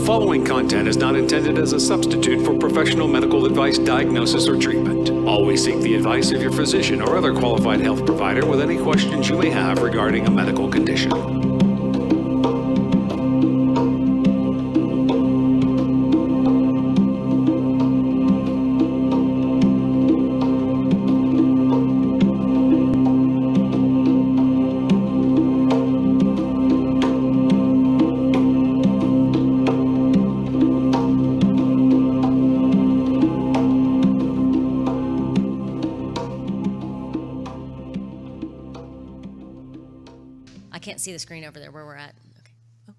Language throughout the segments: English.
following content is not intended as a substitute for professional medical advice, diagnosis, or treatment. Always seek the advice of your physician or other qualified health provider with any questions you may have regarding a medical condition. See the screen over there where we're at. Okay. Oh.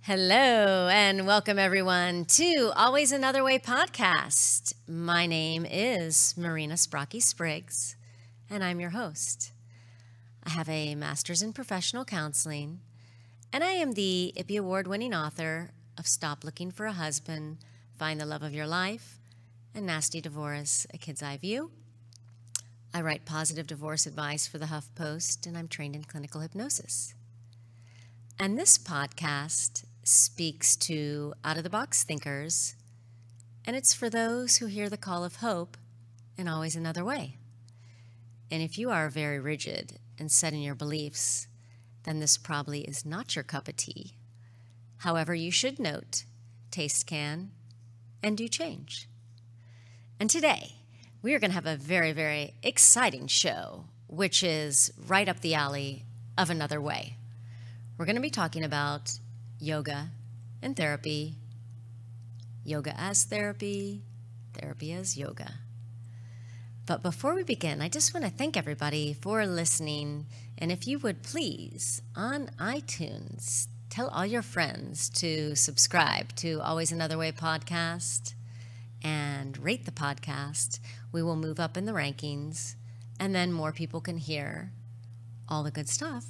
Hello and welcome everyone to Always Another Way podcast. My name is Marina Spriggs and I'm your host. I have a master's in professional counseling and I am the IPPY award-winning author of Stop Looking for a Husband, Find the Love of Your Life, and Nasty Divorce, A Kid's Eye View. I write positive divorce advice for the HuffPost, and I'm trained in clinical hypnosis. And this podcast speaks to out-of-the-box thinkers, and it's for those who hear the call of hope and always another way. And if you are very rigid and set in your beliefs, then this probably is not your cup of tea. However, you should note, taste can and do change. And today, we are going to have a very, very exciting show, which is right up the alley of another way. We're going to be talking about yoga and therapy, yoga as therapy, therapy as yoga. But before we begin, I just want to thank everybody for listening. And if you would please, on iTunes, tell all your friends to subscribe to Always Another Way podcast and rate the podcast. We will move up in the rankings, and then more people can hear all the good stuff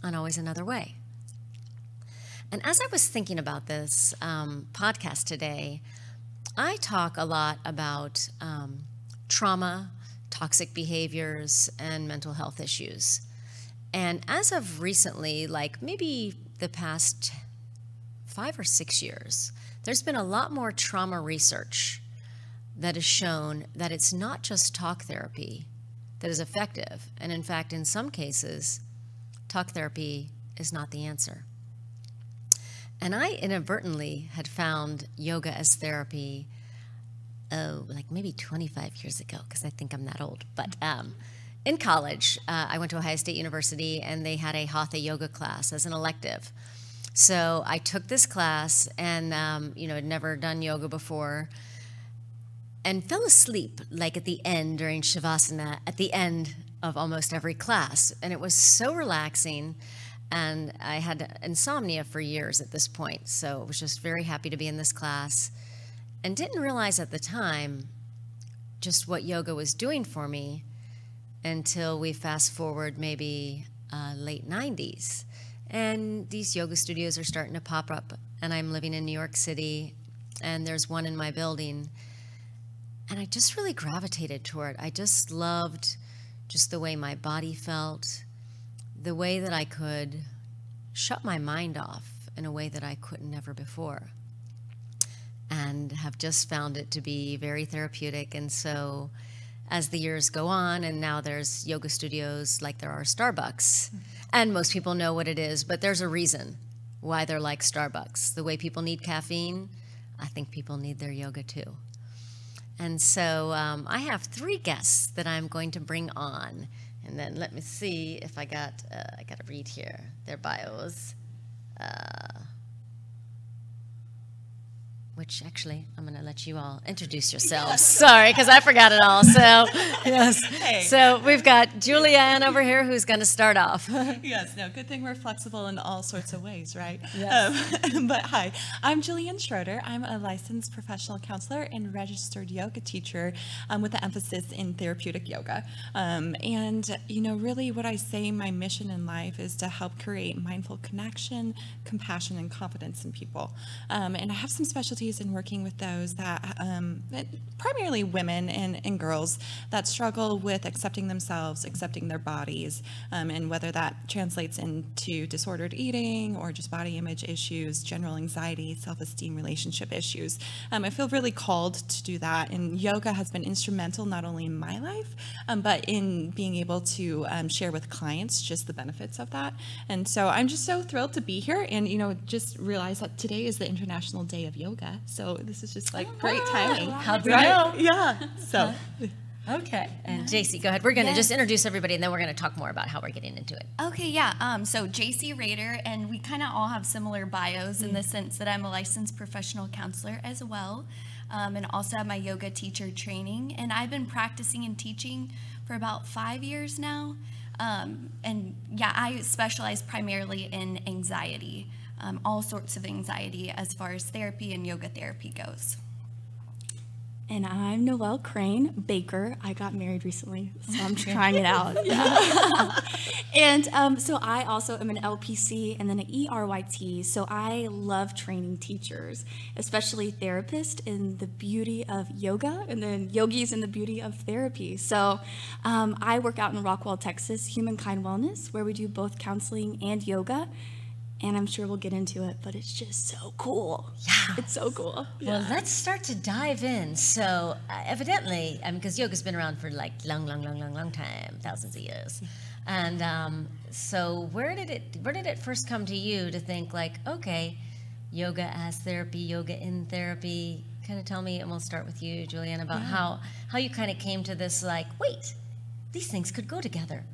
on Always Another Way. And as I was thinking about this podcast today, I talk a lot about trauma, toxic behaviors, and mental health issues. And as of recently, like maybe the past 5 or 6 years, there's been a lot more trauma research that has shown that it's not just talk therapy that is effective. And in fact, in some cases, talk therapy is not the answer. And I inadvertently had found yoga as therapy, like maybe 25 years ago, because I think I'm that old. But in college, I went to Ohio State University, and they had a Hatha Yoga class as an elective. So I took this class and, had never done yoga before, and fell asleep like at the end during shavasana at the end of almost every class. And it was so relaxing. And I had insomnia for years at this point. So I was just very happy to be in this class and didn't realize at the time just what yoga was doing for me until we fast forward maybe late 90s. And these yoga studios are starting to pop up. And I'm living in New York City, and there's one in my building. And I just really gravitated toward it. I just loved just the way my body felt, the way that I could shut my mind off in a way that I couldn't ever before, and have just found it to be very therapeutic. And so as the years go on, and now there's yoga studios like there are Starbucks, and most people know what it is, but there's a reason why they're like Starbucks. The way people need caffeine, I think people need their yoga too. And so I have 3 guests that I'm going to bring on. And then let me see if I got to read here their bios. Which actually, I'm going to let you all introduce yourselves. Sorry, because I forgot it all. So, yes. Hey. So we've got Julianne over here who's going to start off. Yes, no, good thing we're flexible in all sorts of ways, right? Yes. But hi, I'm Julianne Schroeder. I'm a licensed professional counselor and registered yoga teacher with an emphasis in therapeutic yoga. Really what I say my mission in life is to help create mindful connection, compassion, and confidence in people. And I have some specialty expertise in working with those that, primarily women and girls that struggle with accepting themselves, accepting their bodies, and whether that translates into disordered eating or just body image issues, general anxiety, self-esteem, relationship issues. I feel really called to do that, and yoga has been instrumental not only in my life, but in being able to share with clients just the benefits of that. And so I'm just so thrilled to be here, and just realize that today is the International Day of Yoga. So this is just like great timing. How'd we know? Yeah. So. Okay. And JC, go ahead. We're going to just introduce everybody, and then we're going to talk more about how we're getting into it. Okay, yeah. So JC Schroeder, and we kind of all have similar bios in the sense that I'm a licensed professional counselor as well, and also have my yoga teacher training. And I've been practicing and teaching for about 5 years now. And yeah, I specialize primarily in anxiety, all sorts of anxiety as far as therapy and yoga therapy goes. And I'm Noelle Crane, baker. I got married recently, so I'm trying it out. And so I also am an LPC and then an ERYT, so I love training teachers, especially therapists, in the beauty of yoga, and then yogis in the beauty of therapy. So I work out in Rockwall, Texas, Humankind Wellness, where we do both counseling and yoga. And I'm sure we'll get into it, but it's just so cool. Yeah. It's so cool. Well, let's start to dive in. So evidently, because yoga's been around for like long time, thousands of years. And so where did it first come to you to think like, okay, yoga as therapy, yoga in therapy? Kind of tell me, and we'll start with you, Julianne, about how you kind of came to this like, wait, these things could go together.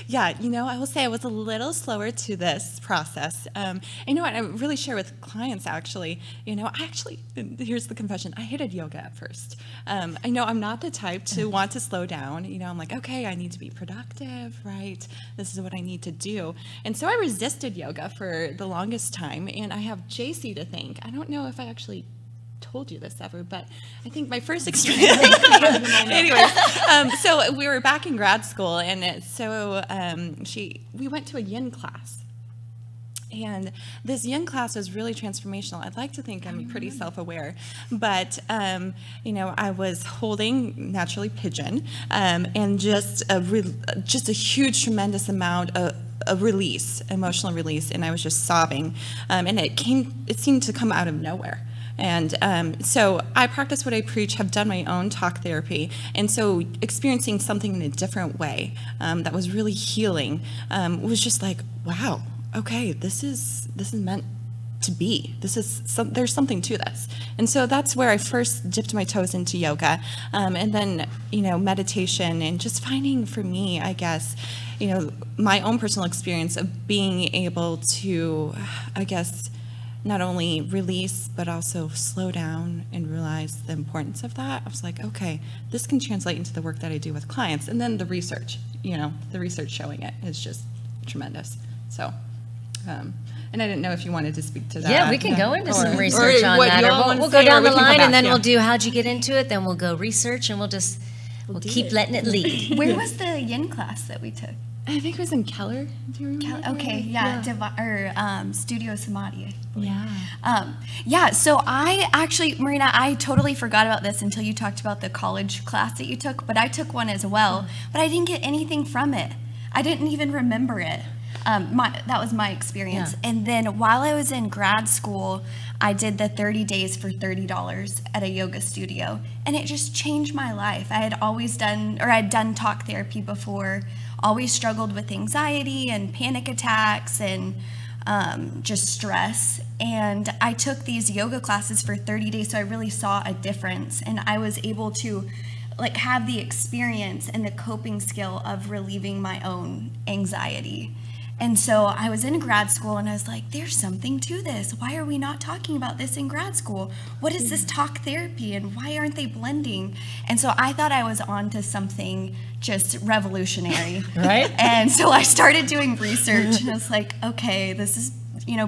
Yeah, I will say I was a little slower to this process. And what I really share with clients, actually, here's the confession, I hated yoga at first. I know I'm not the type to want to slow down. I'm like, okay, I need to be productive, right? This is what I need to do. And so I resisted yoga for the longest time, and I have JC to thank. I don't know if I actually told you this ever, but I think my first experience. Anyways, so we were back in grad school, and we went to a yin class, and this yin class was really transformational. I'd like to think I'm pretty self-aware, but I was holding naturally pigeon, and just a huge, tremendous amount of release, emotional release, and I was just sobbing, and it seemed to come out of nowhere. And so I practice what I preach, have done my own talk therapy, and so experiencing something in a different way that was really healing was just like, wow, okay, this is meant to be. There's something to this. And so that's where I first dipped my toes into yoga, and then meditation, and just finding, for me, I guess, my own personal experience of being able to, I guess, not only release, but also slow down and realize the importance of that. I was like, okay, this can translate into the work that I do with clients. And then the research showing it is just tremendous. So, and I didn't know if you wanted to speak to that. Yeah, we can go into some research on that. Or we'll go down the line, and then we'll do how'd you get into it, then we'll go research, and we'll keep letting it lead. Where was the yin class that we took? I think it was in Keller. Do you remember? Okay, yeah. Studio Samadhi. Yeah. So I actually, Marina, I totally forgot about this until you talked about the college class that you took, but I took one as well, but I didn't get anything from it. I didn't even remember it. That was my experience. Yeah. And then while I was in grad school, I did the 30 days for $30 at a yoga studio, and it just changed my life. I'd done talk therapy before, always struggled with anxiety and panic attacks and just stress. And I took these yoga classes for 30 days, so I really saw a difference, and I was able to have the experience and the coping skill of relieving my own anxiety. And so I was in grad school, and I was like, there's something to this. Why are we not talking about this in grad school? What is this talk therapy, and why aren't they blending? And so I thought I was on to something just revolutionary. Right? And so I started doing research, and I was like, okay, this is,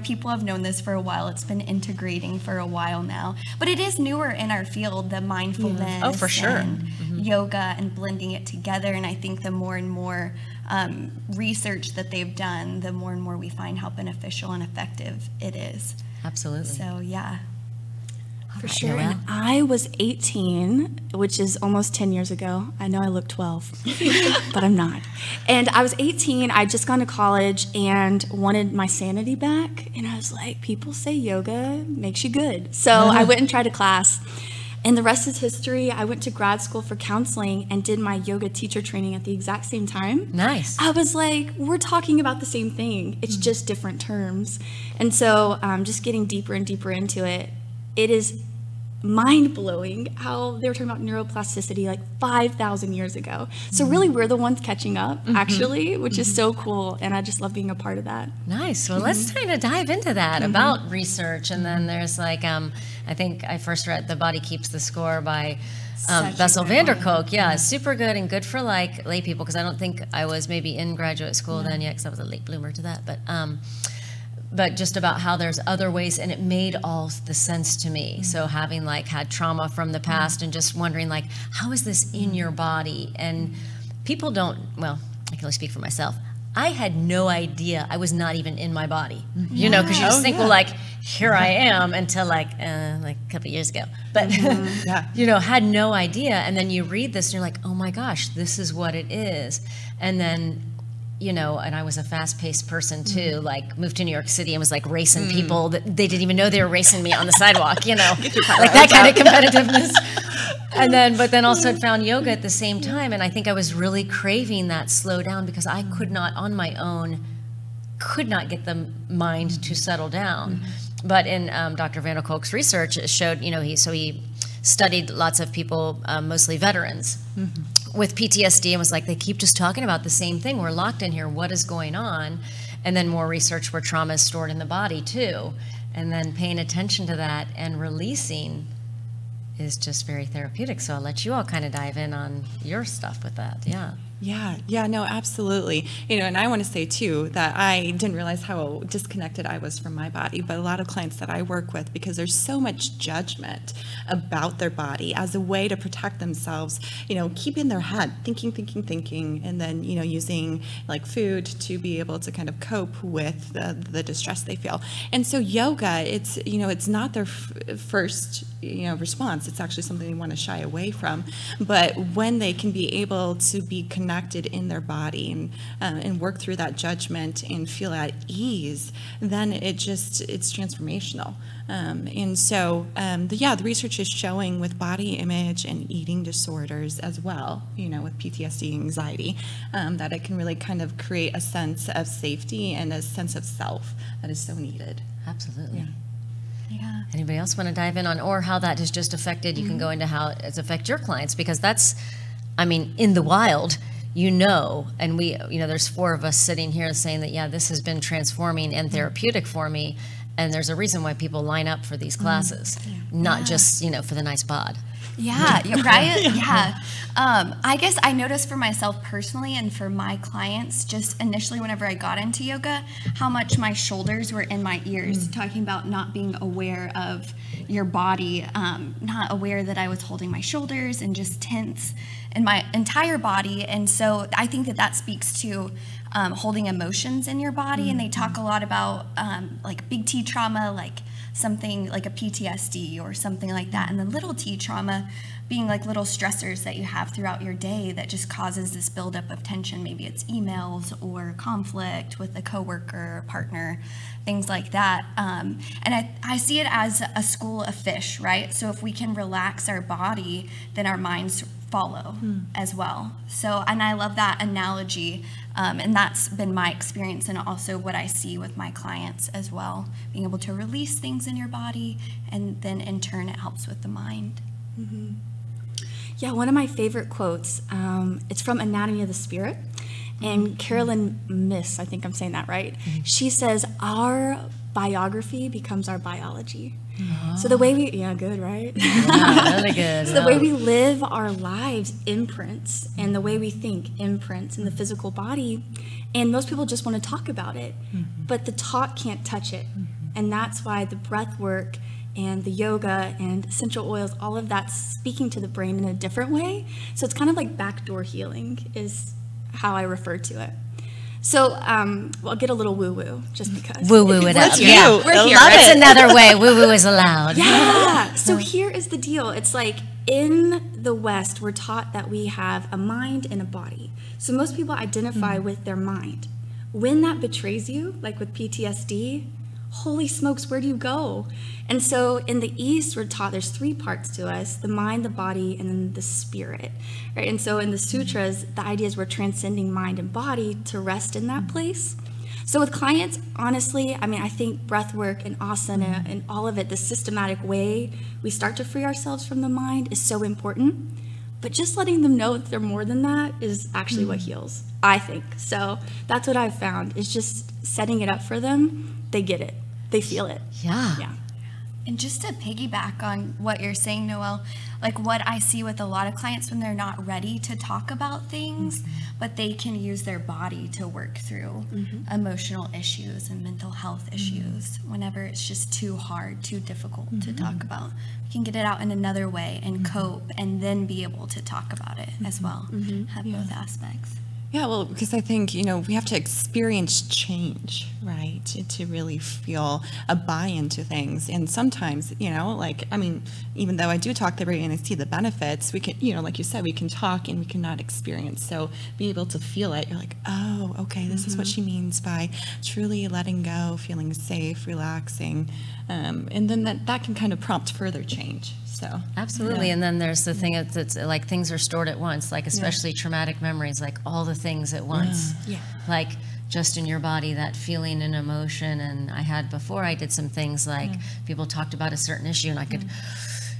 people have known this for a while. It's been integrating for a while now. But it is newer in our field, the mindfulness Oh, for sure. and yoga and blending it together. And I think the more and more research that they've done, the more and more we find how beneficial and effective it is. Absolutely. So, yeah. For sure. Noelle? And I was 18, which is almost 10 years ago. I know I look 12, but I'm not. And I was 18, I'd just gone to college and wanted my sanity back. And I was like, people say yoga makes you good. So I went and tried a class. And the rest is history. I went to grad school for counseling and did my yoga teacher training at the exact same time. Nice. I was like, we're talking about the same thing. It's just different terms. And so just getting deeper and deeper into it, it is mind-blowing how they were talking about neuroplasticity like 5,000 years ago. So really we're the ones catching up, actually, which is so cool. And I just love being a part of that. Nice. Well, let's kind of dive into that about research. And then there's like, I think I first read The Body Keeps the Score by Bessel van der Kolk. Yeah, super good and good for like lay people, because I don't think I was maybe in graduate school then yet, because I was a late bloomer to that. But just about how there's other ways, and it made all the sense to me. So having like had trauma from the past and just wondering like, how is this in your body? And people don't, well, I can only speak for myself. I had no idea I was not even in my body, you know, because you just think, well, like, here I am, until like a couple of years ago. But, you know, had no idea. And then you read this and you're like, oh my gosh, this is what it is. And then, you know, and I was a fast-paced person too, like moved to New York City and was like racing people that they didn't even know they were racing me on the sidewalk, you know, like that kind of competitiveness. And then, but then also found yoga at the same time. And I think I was really craving that slow down, because I could not on my own, could not get the mind to settle down. But in Dr. van der Kolk's research, it showed, you know, he studied lots of people, mostly veterans, with PTSD, and was like, they keep just talking about the same thing. We're locked in here. What is going on? And then more research where trauma is stored in the body too. And then paying attention to that and releasing is just very therapeutic. So I'll let you all kind of dive in on your stuff with that. Yeah, no, absolutely. You know, and I want to say too that I didn't realize how disconnected I was from my body, but a lot of clients that I work with, because there's so much judgment about their body as a way to protect themselves, you know, keeping their head thinking, and then, you know, using like food to be able to kind of cope with the distress they feel. And so yoga, it's, you know, it's not their first, you know, response. It's actually something they want to shy away from. But when they can be able to be connected in their body and work through that judgment and feel at ease, then it's transformational. And so, the research is showing with body image and eating disorders as well, you know, with PTSD, anxiety, that it can really kind of create a sense of safety and a sense of self that is so needed. Absolutely. Yeah. Anybody else want to dive in on, or how that has just affected, you can go into how it's affected your clients, because that's, I mean, in the wild, you know, and we, you know, there's 4 of us sitting here saying that, yeah, this has been transforming and therapeutic for me. And there's a reason why people line up for these classes, not just, you know, for the nice bod. Yeah, right? Yeah. I guess I noticed for myself personally and for my clients, just initially whenever I got into yoga, how much my shoulders were in my ears, talking about not being aware of your body, not aware that I was holding my shoulders and just tense in my entire body. And so I think that speaks to holding emotions in your body. And they talk a lot about like big T trauma, like something like a PTSD or something like that, and the little T trauma being like little stressors that you have throughout your day that just causes this buildup of tension. Maybe it's emails or conflict with a coworker or partner, things like that. And I see it as a school of fish, right? So if we can relax our body, then our minds follow as well. So, and I love that analogy. And that's been my experience, and also what I see with my clients as well, being able to release things in your body, and then in turn it helps with the mind. Yeah, one of my favorite quotes, it's from Anatomy of the Spirit, and Carolyn Miss, I think I'm saying that right. She says, our biography becomes our biology. So the way we, good, right? Yeah, really good. So the way we live our lives imprints, and the way we think imprints in the physical body. And most people just want to talk about it, but the talk can't touch it. And that's why the breath work and the yoga and essential oils, all of that's speaking to the brain in a different way. So it's kind of like backdoor healing is how I refer to it. So, well, I'll get a little woo-woo just because. Woo-woo it up. Let's Yeah. woo. We're here, That's another way woo-woo is allowed. Yeah. So here is the deal. It's like in the West, we're taught that we have a mind and a body. So most people identify with their mind. When that betrays you, like with PTSD, holy smokes, where do you go? And so in the East, we're taught there's 3 parts to us: the mind, the body, and then the spirit, right? And so in the sutras, the idea is we're transcending mind and body to rest in that place. So with clients, honestly, I mean, I think breath work and asana and all of it, the systematic way we start to free ourselves from the mind is so important. But just letting them know that they're more than that is actually what heals, I think. So that's what I've found, is just setting it up for them. They get it. They feel it. Yeah. Yeah. And just to piggyback on what you're saying, Noelle, like what I see with a lot of clients when they're not ready to talk about things, but they can use their body to work through emotional issues and mental health issues whenever it's just too hard, too difficult to talk about. We can get it out in another way and cope and then be able to talk about it as well. Have both aspects. Yeah, well, because I think, we have to experience change, right, to really feel a buy-in to things. And sometimes, even though I do talk to everybody and I see the benefits, we can, like you said, we can talk and we cannot experience. So be able to feel it. You're like, oh, okay, this is what she means by truly letting go, feeling safe, relaxing. And then that can kind of prompt further change. So Absolutely. yeah. And then there's the thing that's like things are stored at once, like especially traumatic memories, like all the things at once. Yeah. Like just in your body, that feeling and emotion. And I had before I did some things like people talked about a certain issue and I could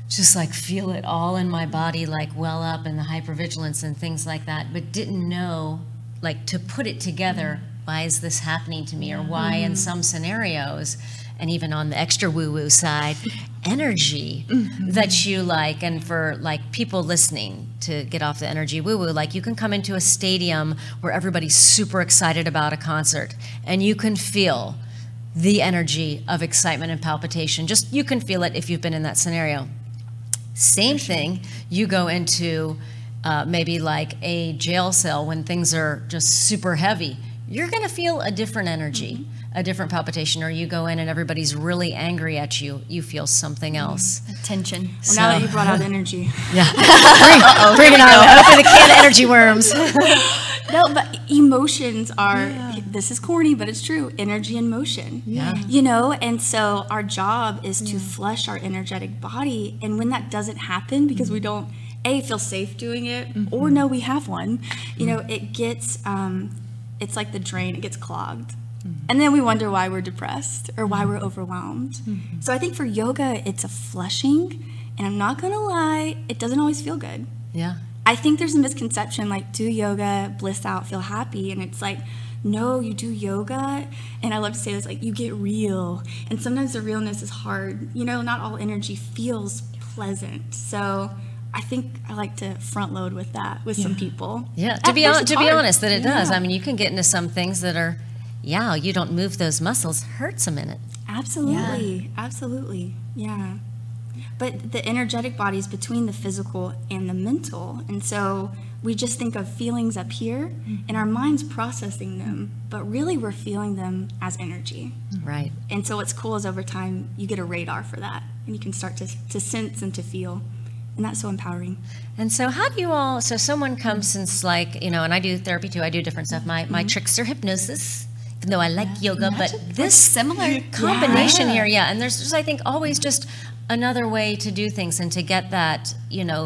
just like feel it all in my body, like well up, and the hypervigilance and things like that, but didn't know like to put it together. Why is this happening to me? Or why in some scenarios, and even on the extra woo-woo side, energy that you like. And for like people listening, to get off the energy woo-woo, like you can come into a stadium where everybody's super excited about a concert and you can feel the energy of excitement and palpitation. Just, you can feel it if you've been in that scenario. Same thing, you go into maybe like a jail cell when things are just super heavy. You're gonna feel a different energy, a different palpitation. Or you go in and everybody's really angry at you, you feel something else. Tension. Well, now that you brought out energy. Yeah, bring it on, open the can of energy worms. No, but emotions are, this is corny, but it's true, energy and motion. Yeah. And so our job is to flush our energetic body. And when that doesn't happen, because we don't, feel safe doing it, or know we have one, it gets, it's like the drain, it gets clogged. And then we wonder why we're depressed or why we're overwhelmed. So I think for yoga, it's a flushing. And I'm not going to lie, it doesn't always feel good. Yeah. I think there's a misconception, like, do yoga, bliss out, feel happy. And it's like, no, you do yoga. And I love to say this, like, you get real. And sometimes the realness is hard. Not all energy feels pleasant. So I think I like to front load with that with some people. Yeah, At to be first it's hard. honest, that it does. I mean, you can get into some things that are, you don't move those muscles, hurts a minute. Absolutely. Absolutely. Yeah. But the energetic body is between the physical and the mental. And so we just think of feelings up here and our mind's processing them, but really we're feeling them as energy. Right. And so what's cool is over time you get a radar for that and you can start to sense and to feel. And that's so empowering. And so how do you all, so someone comes since like, and I do therapy too, I do different stuff. My tricks are hypnosis, even though I like yoga, but this Similar. combination here, and there's just, I think, always just another way to do things and to get that,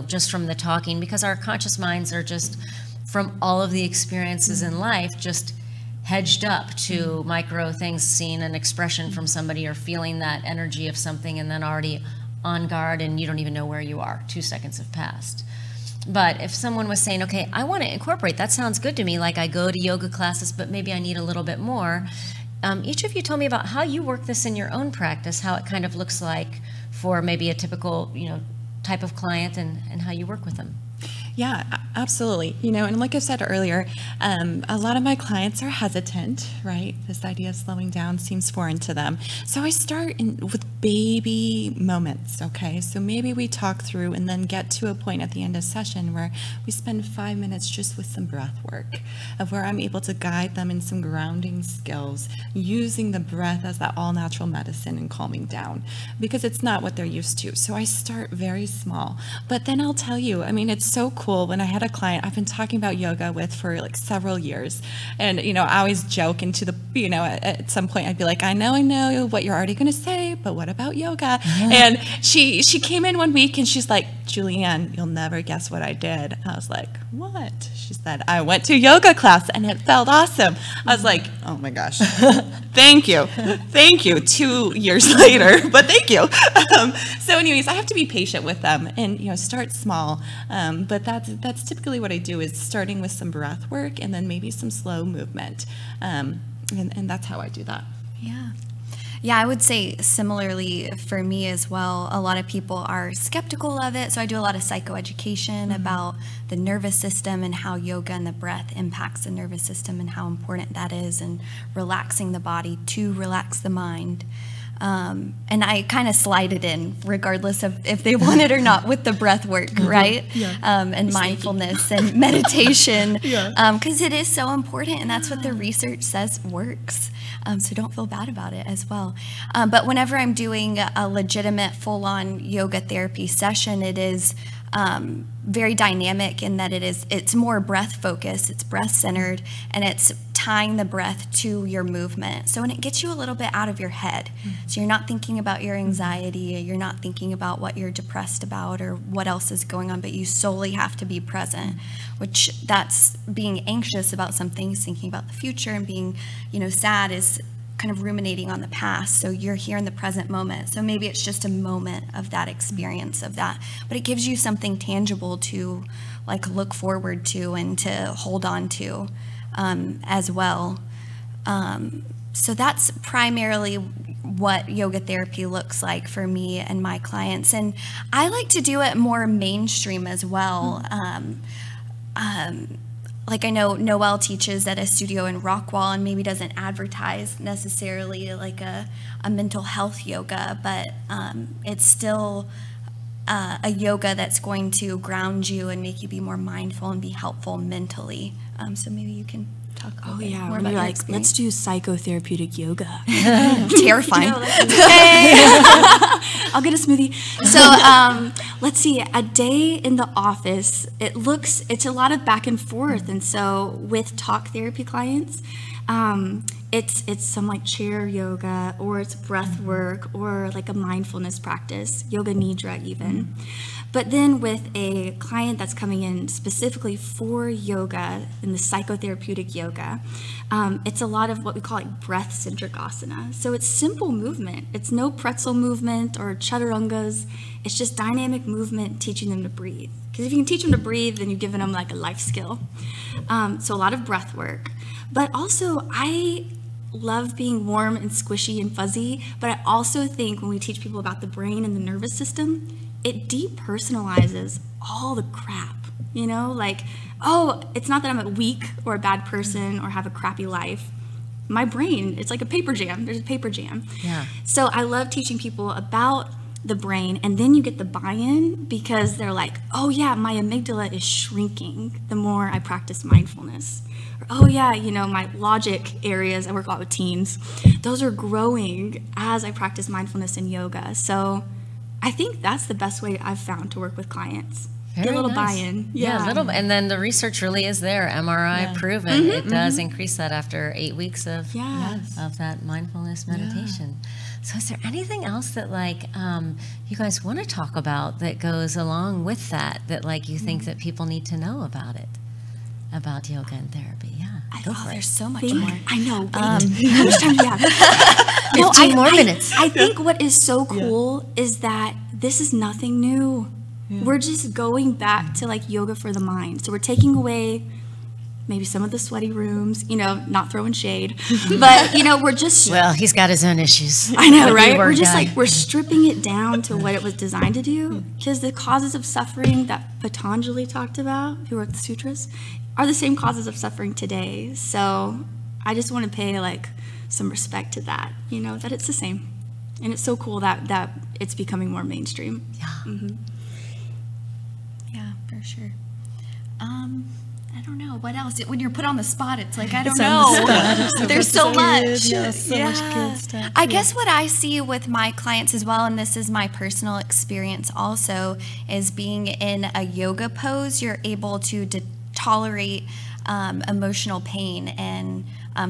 just from the talking, because our conscious minds are just, from all of the experiences in life, just hedged up to micro things, seeing an expression from somebody or feeling that energy of something and then already on guard and you don't even know where you are. 2 seconds have passed. But if someone was saying, okay, I want to incorporate, that sounds good to me, like I go to yoga classes, but maybe I need a little bit more. Each of you told me about how you work this in your own practice, how it kind of looks like for maybe a typical, type of client and how you work with them. Yeah, absolutely. And like I said earlier, a lot of my clients are hesitant, right? This idea of slowing down seems foreign to them. So I start with baby moments, okay? So maybe we talk through and then get to a point at the end of session where we spend 5 minutes just with some breath work, of where I'm able to guide them in some grounding skills, using the breath as that all-natural medicine and calming down, because it's not what they're used to. So I start very small. But then I'll tell you, it's so cool. When I had a client I've been talking about yoga with for like several years, and I always joke into the at some point I'd be like, I know what you're already going to say, but what about yoga? And she came in one week and she's like, Julianne, you'll never guess what I did. I was like, what? She said, I went to yoga class and it felt awesome. I was like, oh my gosh, thank you 2 years later, but thank you. So anyways, I have to be patient with them and start small, but that's typically what I do, is starting with some breath work and then maybe some slow movement, and that's how I do that. Yeah, I would say similarly for me as well. A lot of people are skeptical of it, so I do a lot of psychoeducation about the nervous system and how yoga and the breath impacts the nervous system and how important that is, and relaxing the body to relax the mind. And I kind of slide it in regardless of if they want it or not with the breath work, right? And mindfulness and meditation, because it is so important, and that's what the research says works. So don't feel bad about it as well. But whenever I'm doing a legitimate full-on yoga therapy session, it is very dynamic in that it's more breath focused, it's breath centered, and it's tying the breath to your movement. So when it gets you a little bit out of your head, so you're not thinking about your anxiety, you're not thinking about what you're depressed about or what else is going on, but you solely have to be present, which that's being anxious about something, thinking about the future, and being, sad is kind of ruminating on the past. So you're here in the present moment. So maybe it's just a moment of that experience of that, but it gives you something tangible to look forward to and to hold on to as well. So that's primarily what yoga therapy looks like for me and my clients. And I like to do it more mainstream as well. I know Noelle teaches at a studio in Rockwall and maybe doesn't advertise necessarily like a mental health yoga, but it's still a yoga that's going to ground you and make you be more mindful and be helpful mentally. So maybe you can talk a little bit more about your experience. Let's do psychotherapeutic yoga. Terrifying. I'll get a smoothie. So let's see, a day in the office, it's a lot of back and forth. And so with talk therapy clients, it's some chair yoga, or it's breath work, or a mindfulness practice, yoga nidra even. But then with a client that's coming in specifically for yoga, in the psychotherapeutic yoga, it's a lot of what we call breath-centric asana. So it's simple movement. It's no pretzel movement or chaturangas. It's just dynamic movement, teaching them to breathe. Because if you can teach them to breathe, then you've given them a life skill. So a lot of breath work. But also, I love being warm and squishy and fuzzy, but I also think when we teach people about the brain and the nervous system, it depersonalizes all the crap, oh, it's not that I'm a weak or a bad person or have a crappy life. My brain, it's like a paper jam. There's a paper jam. Yeah. So I love teaching people about the brain, and then you get the buy-in because they're like, oh yeah, my amygdala is shrinking the more I practice mindfulness. Or, oh yeah, my logic areas, I work a lot with teens, those are growing as I practice mindfulness and yoga. So I think that's the best way I've found to work with clients. Get a little buy-in. Yeah, a little, and then the research really is there, MRI proven. It does increase that after 8 weeks of that mindfulness meditation. So is there anything else that you guys want to talk about that goes along with that you think that people need to know about it, about yoga and therapy? There's so much more. I know. How much time do we have? 15 more minutes. I think what is so cool is that this is nothing new. We're just going back to yoga for the mind. So we're taking away maybe some of the sweaty rooms, not throwing shade, but, we're just... Well, he's got his own issues. I know, right? We're just we're stripping it down to what it was designed to do, because the causes of suffering that Patanjali talked about, who wrote the sutras, are the same causes of suffering today. So I just want to pay some respect to that, that it's the same. And it's so cool that it's becoming more mainstream. Yeah. Mm-hmm. Yeah, for sure. I don't know what else. When you're put on the spot, it's I don't know. There's so much. Yeah, so much good stuff. I guess what I see with my clients as well, and this is my personal experience also, is being in a yoga pose, you're able to tolerate emotional pain and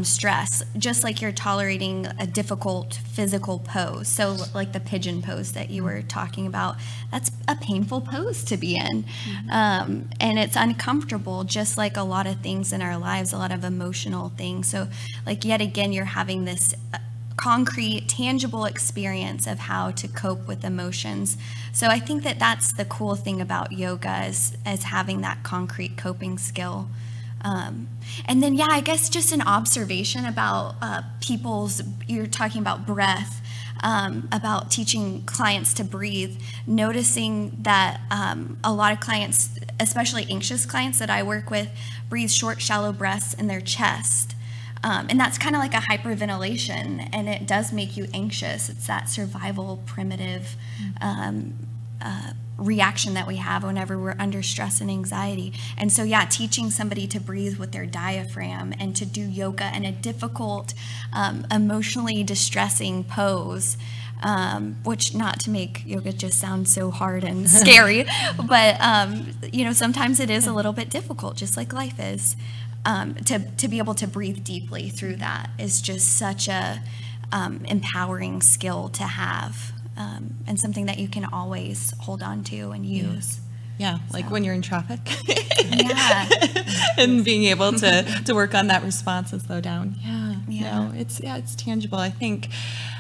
stress, just like you're tolerating a difficult physical pose. So like the pigeon pose that you were talking about, that's a painful pose to be in. And it's uncomfortable, just like a lot of things in our lives, a lot of emotional things. So yet again, you're having this concrete, tangible experience of how to cope with emotions. So I think that that's the cool thing about yoga, is having that concrete coping skill. And then, I guess just an observation about you're talking about breath, about teaching clients to breathe, noticing that a lot of clients, especially anxious clients that I work with, breathe short, shallow breaths in their chest. And that's kind of like a hyperventilation, and it does make you anxious. It's that survival primitive reaction that we have whenever we're under stress and anxiety. And so teaching somebody to breathe with their diaphragm and to do yoga in a difficult, emotionally distressing pose, which, not to make yoga just sound so hard and scary, but sometimes it is a little bit difficult, just like life is. To be able to breathe deeply through that is just such a empowering skill to have. And something that you can always hold on to and use. Yeah, like when you're in traffic. Yeah. And being able to work on that response and slow down. It's tangible. I think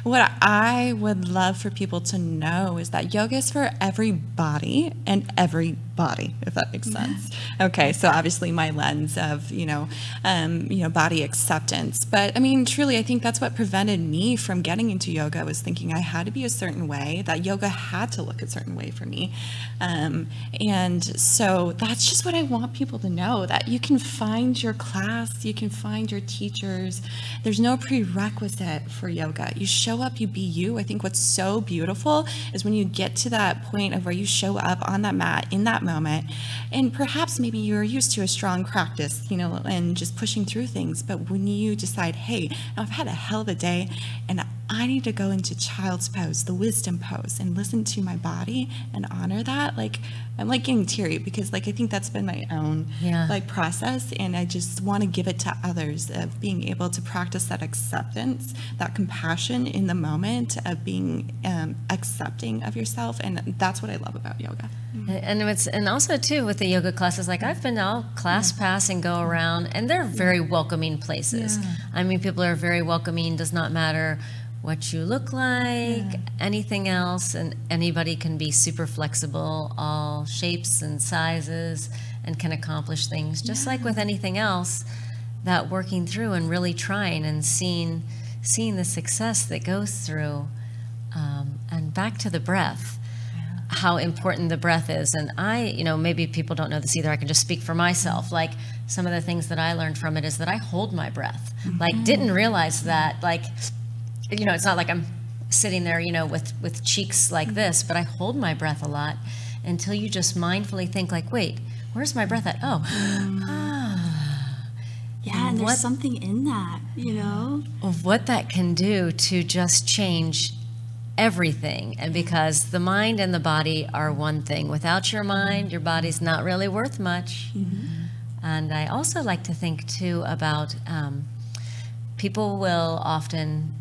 what I would love for people to know is that yoga is for everybody and every body, if that makes sense. Okay, so obviously my lens of body acceptance, but I mean, truly, I think that's what prevented me from getting into yoga, was thinking I had to be a certain way, that yoga had to look a certain way for me, and so that's just what I want people to know, that you can find your class, you can find your teachers. There's no prerequisite for yoga. You show up, you be you. I think what's so beautiful is when you get to that point of where you show up on that mat in that moment, and perhaps maybe you're used to a strong practice, and just pushing through things, but when you decide, hey, I've had a hell of a day and I need to go into child's pose, the wisdom pose, and listen to my body and honor that, I'm getting teary, because I think that's been my own process, and I just want to give it to others, of being able to practice that acceptance, that compassion in the moment, of being accepting of yourself, and that's what I love about yoga. And also too with the yoga classes, I've been to all class pass and go around, and they're very welcoming places. I mean, people are very welcoming. Does not matter what you look like, anything else, and anybody can be super flexible, all shapes and sizes, and can accomplish things. Just like with anything else, that working through and really trying and seeing the success that goes through, and back to the breath. How important the breath is. And maybe people don't know this either. I can just speak for myself. Some of the things that I learned from it is that I hold my breath. Didn't realize that, it's not like I'm sitting there, with cheeks like this, but I hold my breath a lot until you just mindfully think wait, where's my breath at? Oh, Yeah, and there's something in that, Of what that can do to just change everything. And because the mind and the body are one thing. Without your mind, your body's not really worth much. And I also like to think too about people will often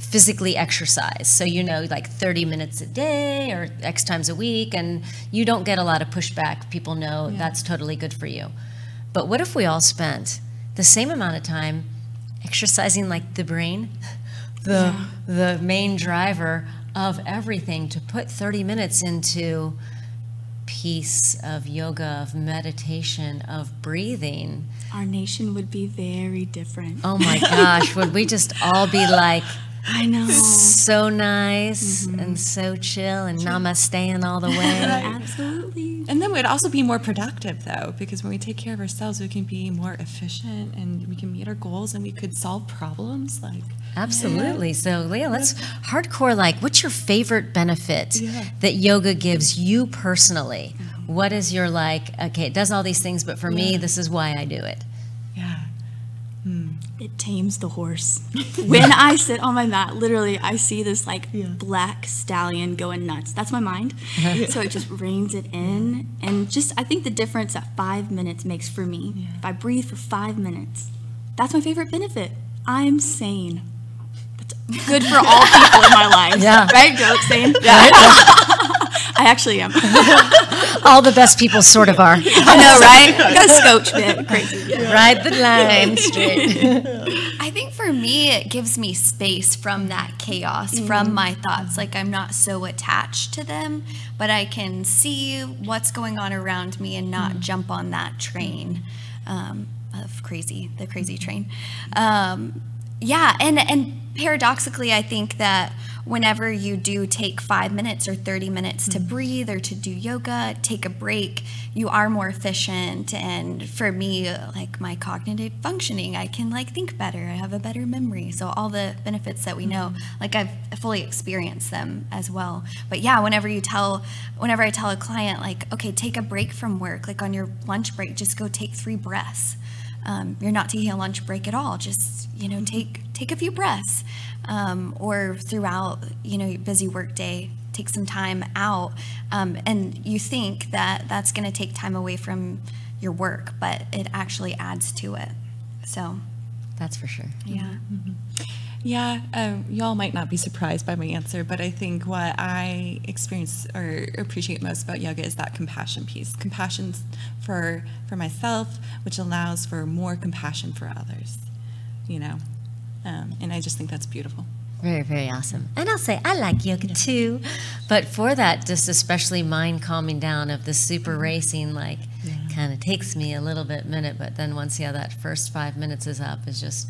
physically exercise. So 30 minutes a day or X times a week, and you don't get a lot of pushback. People know that's totally good for you. But what if we all spent the same amount of time exercising the brain, the main driver of everything, to put 30 minutes into peace, of yoga, of meditation, of breathing, our nation would be very different. Oh my gosh, would we just all be like, I know. so nice and so chill and namasteing all the way? Absolutely. And then we'd also be more productive, though, because when we take care of ourselves, we can be more efficient and we can meet our goals and we could solve problems. Absolutely. So, yeah, let's hardcore, what's your favorite benefit that yoga gives you personally? What is your, okay, it does all these things, but for me, this is why I do it. Yeah. It tames the horse. When I sit on my mat, literally, I see this black stallion going nuts. That's my mind. So it just reins it in. And I think the difference that 5 minutes makes for me, if I breathe for 5 minutes, that's my favorite benefit. I'm sane. That's good for all people in my life. Yeah. Right? Joke, sane? Yeah. I actually am. All the best people sort of are. I know, right? Got a scotch bit. Crazy. Yeah. Ride the line straight. I think for me, it gives me space from that chaos, from my thoughts. I'm not so attached to them, but I can see what's going on around me and not jump on that train of the crazy train. Yeah, and paradoxically, I think that whenever you do take 5 minutes or 30 minutes to breathe or to do yoga, take a break, you are more efficient. And for me, my cognitive functioning, I can think better. I have a better memory. So all the benefits that we know, I've fully experienced them as well. But yeah, whenever I tell a client, okay, take a break from work, on your lunch break, just go take 3 breaths. You're not taking a lunch break at all. Just, take a few breaths. Or throughout, your busy work day, take some time out. And you think that that's going to take time away from your work, but it actually adds to it. So that's for sure. Yeah. Yeah, y'all might not be surprised by my answer, but I think what I experience or appreciate most about yoga is that compassion piece. Compassion for myself, which allows for more compassion for others, and I just think that's beautiful. Very, very awesome. And I'll say, I like yoga too, but for that, just especially mind calming down of the super racing, kind of takes me a little minute, but then once, that first 5 minutes is up, is just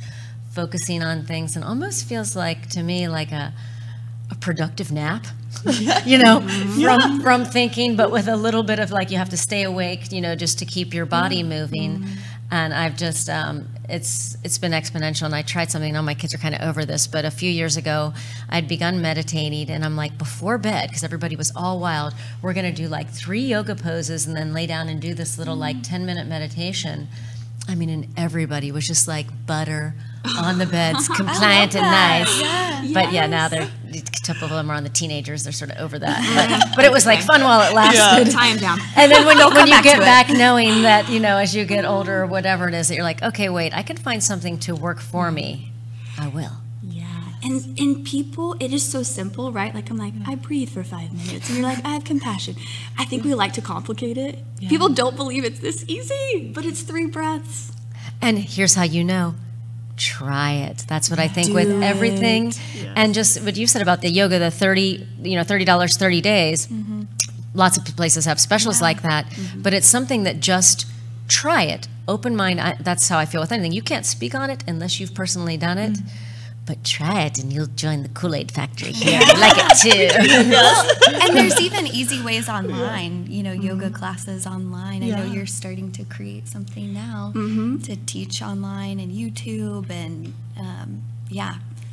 focusing on things and almost feels to me like a productive nap, from thinking, but with a little bit of you have to stay awake, just to keep your body moving. And I've just, it's been exponential. And I tried something, my kids are kind of over this, but a few years ago, I'd begun meditating and I'm before bed, because everybody was all wild, we're going to do 3 yoga poses and then lay down and do this little 10-minute meditation. I mean, and everybody was just butter on the beds, compliant and nice. Yeah. But now they're, a couple of them are on the teenagers, they're sort of over that. But it was fun while it lasted. Yeah. Tie them down. And then when you get back knowing that, as you get older or whatever it is, that you're okay, wait, I can find something to work for me. I will. And people, it is so simple, right? I'm I breathe for 5 minutes. And you're I have compassion. I think we like to complicate it. Yeah. People don't believe it's this easy, but it's 3 breaths. And here's how you know. Try it. That's what I think with everything. Yes. And just what you said about the yoga, the $30, 30 days. Lots of places have specials like that. But it's something that just try it. Open mind. That's how I feel with anything. You can't speak on it unless you've personally done it. But try it and you'll join the Kool-Aid factory here. I like it too. And there's even easy ways online, yoga classes online. I know you're starting to create something now to teach online and YouTube and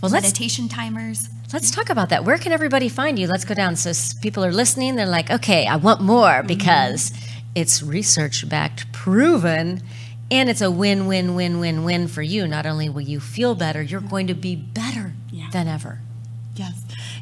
meditation timers. Let's talk about that. Where can everybody find you? Let's go down. So people are listening. They're okay, I want more because it's research-backed, proven. And it's a win-win-win-win-win for you. Not only will you feel better, you're going to be better than ever.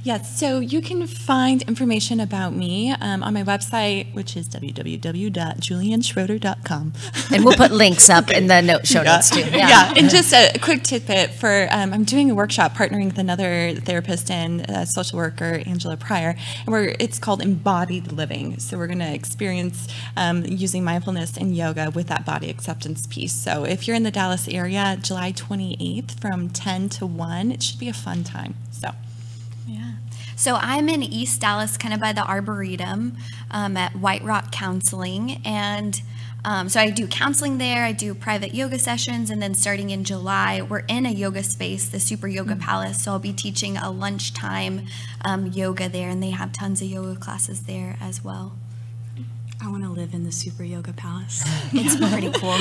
Yes, so you can find information about me on my website, which is www.julianneschroeder.com. And we'll put links up in the show notes too. Yeah, and just a quick tidbit for, I'm doing a workshop partnering with another therapist and social worker, Angela Pryor, and it's called Embodied Living. So we're going to experience using mindfulness and yoga with that body acceptance piece. So if you're in the Dallas area, July 28th from 10 to 1, it should be a fun time. So I'm in East Dallas, kind of by the Arboretum at White Rock Counseling, and So I do counseling there, I do private yoga sessions, and then starting in July, we're in a yoga space, the Super Yoga Palace, so I'll be teaching a lunchtime yoga there, and they have tons of yoga classes there as well. I want to live in the Super Yoga Palace. It's pretty cool.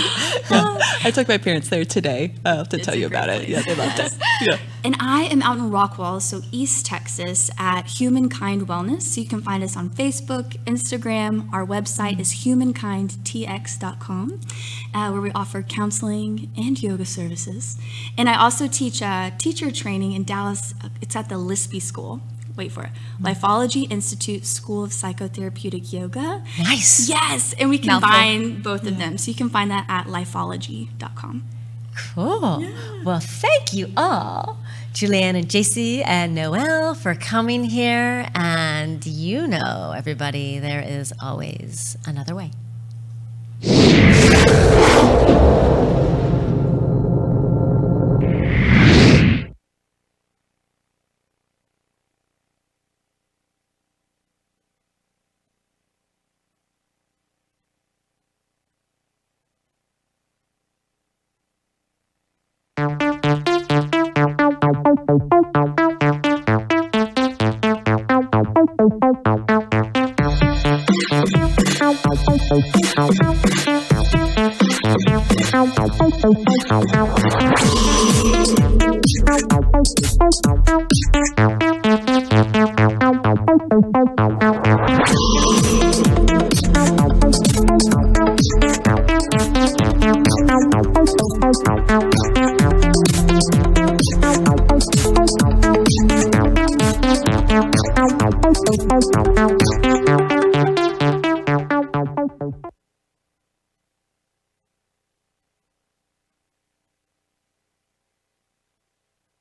I took my parents there today to tell you about it. Yeah, they loved it. Yeah. And I am out in Rockwall, so East Texas, at Humankind Wellness. So you can find us on Facebook, Instagram. Our website is humankindtx.com, where we offer counseling and yoga services. And I also teach teacher training in Dallas. It's at the Lispy School. Wait for it. Lifology Institute School of Psychotherapeutic Yoga. Nice. Yes, and we combine both of them. So you can find that at lifology.com. Cool. Yeah. Well, thank you all, Julianne and JC and Noelle, for coming here. And you know, everybody, there is always another way. Thank you.